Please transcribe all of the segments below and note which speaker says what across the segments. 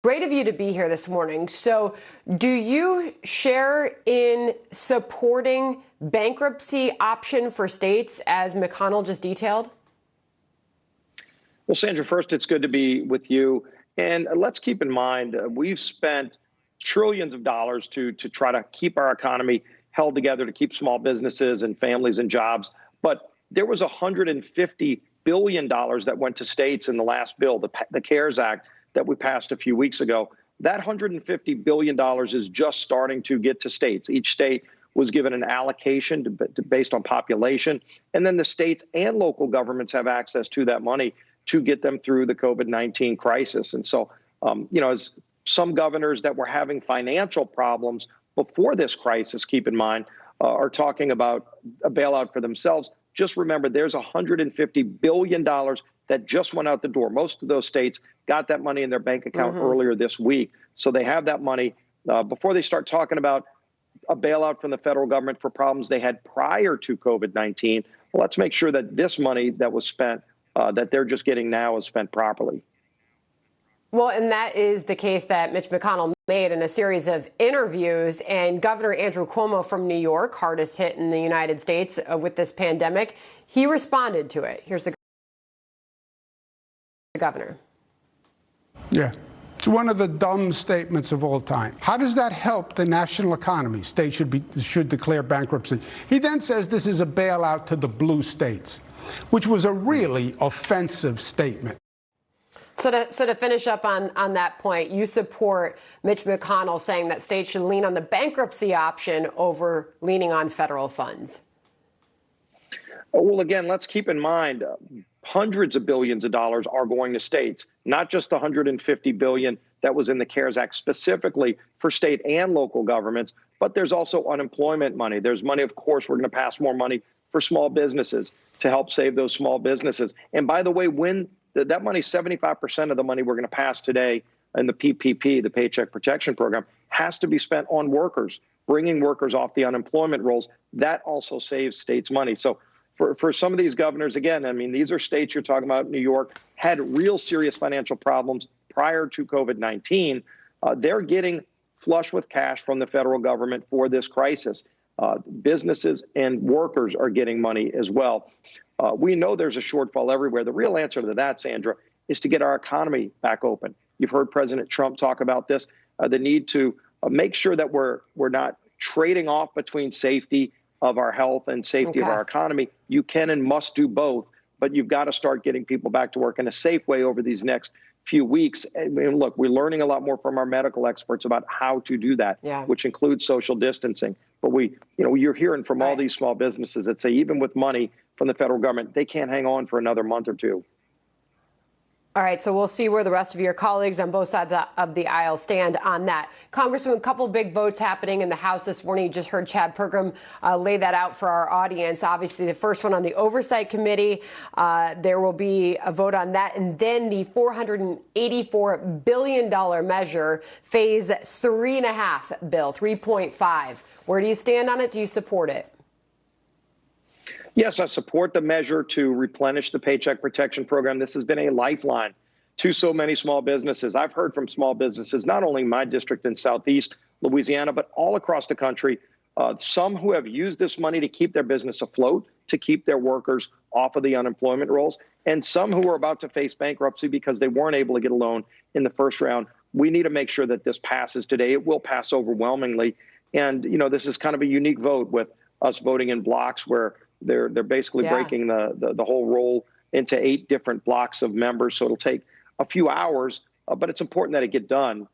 Speaker 1: Great of you to be here this morning. So do you share in supporting bankruptcy option for states as McConnell just detailed?
Speaker 2: Well, Sandra, first, it's good to be with you. And let's keep in mind, we've spent trillions of dollars to try to keep our economy held together, to keep small businesses and families and jobs. But there was $150 billion that went to states in the last bill, the CARES Act that we passed a few weeks ago. That $150 billion is just starting to get to states. Each state was given an allocation based on population. And then the states and local governments have access to that money to get them through the COVID-19 crisis. And so, as some governors that were having financial problems before this crisis, keep in mind, are talking about a bailout for themselves. Just remember, there's $150 billion that just went out the door. Most of those states got that money in their bank account earlier this week. So they have that money before they start talking about a bailout from the federal government for problems they had prior to COVID-19. Well, let's make sure that this money that was spent, that they're just getting now, is spent properly.
Speaker 1: Well, and that is the case that Mitch McConnell made in a series of interviews. And Governor Andrew Cuomo from New York, hardest hit in the United States with this pandemic, he responded to it. Here's the governor.
Speaker 3: Yeah. It's one of the dumb statements of all time. How does that help the national economy? States should declare bankruptcy. He then says this is a bailout to the blue states, which was a really offensive statement.
Speaker 1: So to finish up on that point, you support Mitch McConnell saying that states should lean on the bankruptcy option over leaning on federal funds.
Speaker 2: Well, again, let's keep in mind, hundreds of billions of dollars are going to states, not just the $150 billion that was in the CARES Act specifically for state and local governments, but there's also unemployment money. There's money, of course, we're going to pass more money for small businesses to help save those small businesses. And by the way, when that money, 75% of the money we're going to pass today in the PPP, the Paycheck Protection Program, has to be spent on workers, bringing workers off the unemployment rolls. That also saves states money. So for some of these governors, again, I mean, these are states you're talking about. New York had real serious financial problems prior to COVID-19. They're getting flush with cash from the federal government for this crisis. Businesses and workers are getting money as well. We know there's a shortfall everywhere. The real answer to that, Sandra, is to get our economy back open. You've heard President Trump talk about this, the need to make sure that we're not trading off between safety of our health and safety of our economy. You can and must do both, but you've got to start getting people back to work in a safe way over these next few weeks. And look, we're learning a lot more from our medical experts about how to do that, which includes social distancing. But you're hearing from all these small businesses that say even with money from the federal government, they can't hang on for another month or two.
Speaker 1: All right, so we'll see where the rest of your colleagues on both sides of the aisle stand on that. Congressman, a couple big votes happening in the House this morning. You just heard Chad Pergram lay that out for our audience. Obviously, the first one on the Oversight Committee, there will be a vote on that. And then the $484 billion measure, phase 3.5 bill, 3.5. Where do you stand on it? Do you support it?
Speaker 2: Yes, I support the measure to replenish the Paycheck Protection Program. This has been a lifeline to so many small businesses. I've heard from small businesses, not only in my district in Southeast Louisiana, but all across the country, some who have used this money to keep their business afloat, to keep their workers off of the unemployment rolls, and some who are about to face bankruptcy because they weren't able to get a loan in the first round. We need to make sure that this passes today. It will pass overwhelmingly. And, this is kind of a unique vote with us voting in blocks where they're basically breaking the whole roll into 8 different blocks of members. So it'll take a few hours, but it's important that it get done.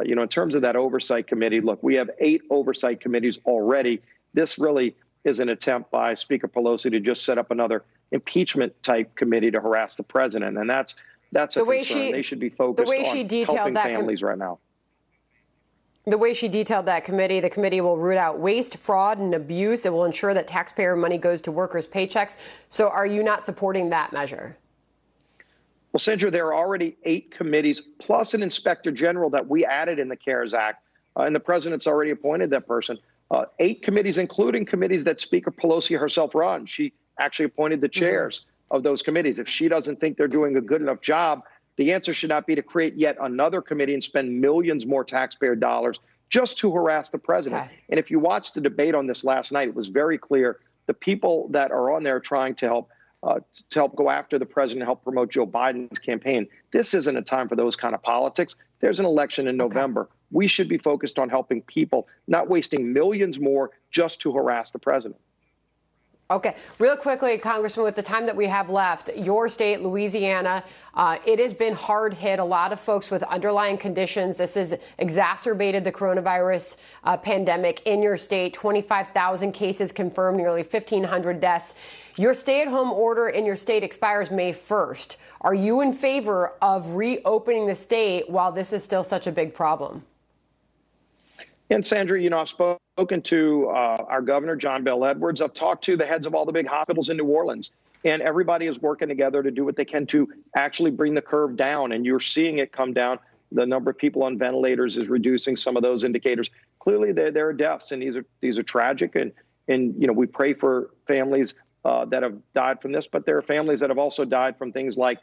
Speaker 2: In terms of that oversight committee, look, we have 8 oversight committees already. This really is an attempt by Speaker Pelosi to just set up another impeachment type committee to harass the president. And that's a concern. They should be focused on helping families right now.
Speaker 1: The way she detailed that committee, the committee will root out waste, fraud, and abuse. It will ensure that taxpayer money goes to workers' paychecks. So are you not supporting that measure?
Speaker 2: Well, Sandra, there are already 8 committees plus an inspector general that we added in the CARES Act. And the president's already appointed that person. 8 committees, including committees that Speaker Pelosi herself runs. She actually appointed the chairs of those committees. If she doesn't think they're doing a good enough job, The answer should not be to create yet another committee and spend millions more taxpayer dollars just to harass the president.
Speaker 1: Okay.
Speaker 2: And if you watched the debate on this last night, it was very clear the people that are on there trying to help go after the president, help promote Joe Biden's campaign. This isn't a time for those kind of politics. There's an election in November. We should be focused on helping people, not wasting millions more just to harass the president.
Speaker 1: Okay. Real quickly, Congressman, with the time that we have left, your state, Louisiana, it has been hard hit. A lot of folks with underlying conditions. This has exacerbated the coronavirus pandemic in your state. 25,000 cases confirmed, nearly 1,500 deaths. Your stay-at-home order in your state expires May 1st. Are you in favor of reopening the state while this is still such a big problem?
Speaker 2: And Sandra, I've spoken to our governor, John Bel Edwards. I've talked to the heads of all the big hospitals in New Orleans, and everybody is working together to do what they can to actually bring the curve down. And you're seeing it come down. The number of people on ventilators is reducing some of those indicators. Clearly, there are deaths, and these are tragic. And we pray for families that have died from this, but there are families that have also died from things like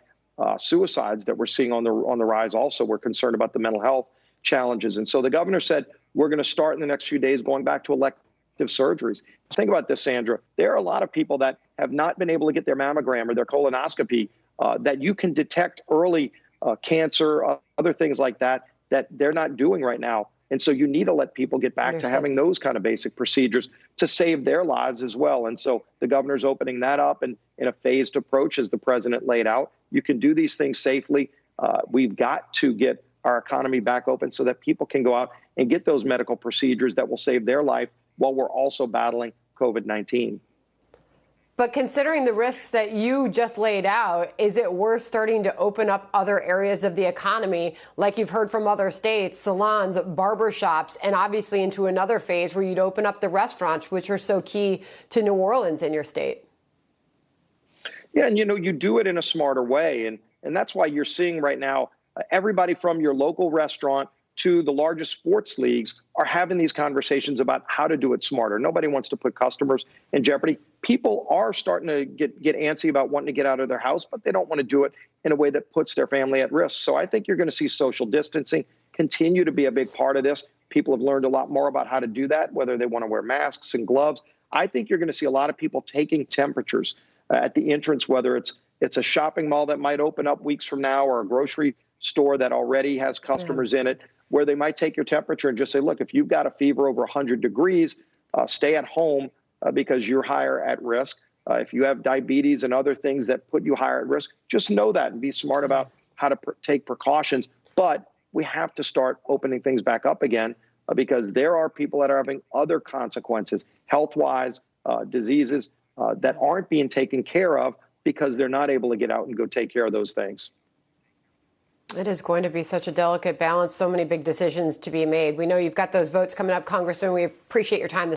Speaker 2: suicides that we're seeing on the rise. Also, we're concerned about the mental health challenges. And so the governor said, we're going to start in the next few days going back to elective surgeries. Think about this, Sandra. There are a lot of people that have not been able to get their mammogram or their colonoscopy that you can detect early cancer, other things like that they're not doing right now. And so you need to let people get back to having those kind of basic procedures to save their lives as well. And so the governor's opening that up and in a phased approach, as the president laid out. You can do these things safely. We've got to get our economy back open so that people can go out and get those medical procedures that will save their life while we're also battling COVID-19.
Speaker 1: But considering the risks that you just laid out, is it worth starting to open up other areas of the economy, like you've heard from other states, salons, barbershops, and obviously into another phase where you'd open up the restaurants, which are so key to New Orleans in your state?
Speaker 2: Yeah, and you do it in a smarter way. And that's why you're seeing right now everybody from your local restaurant to the largest sports leagues are having these conversations about how to do it smarter. Nobody wants to put customers in jeopardy. People are starting to get antsy about wanting to get out of their house, but they don't want to do it in a way that puts their family at risk. So I think you're going to see social distancing continue to be a big part of this. People have learned a lot more about how to do that, whether they want to wear masks and gloves. I think you're going to see a lot of people taking temperatures at the entrance, whether it's a shopping mall that might open up weeks from now or a grocery store that already has customers in it, where they might take your temperature and just say, look, if you've got a fever over 100 degrees, stay at home because you're higher at risk. If you have diabetes and other things that put you higher at risk, just know that and be smart about how to take precautions. But we have to start opening things back up again because there are people that are having other consequences, health-wise, diseases that aren't being taken care of because they're not able to get out and go take care of those things.
Speaker 1: It is going to be such a delicate balance, so many big decisions to be made. We know you've got those votes coming up, Congressman. We appreciate your time this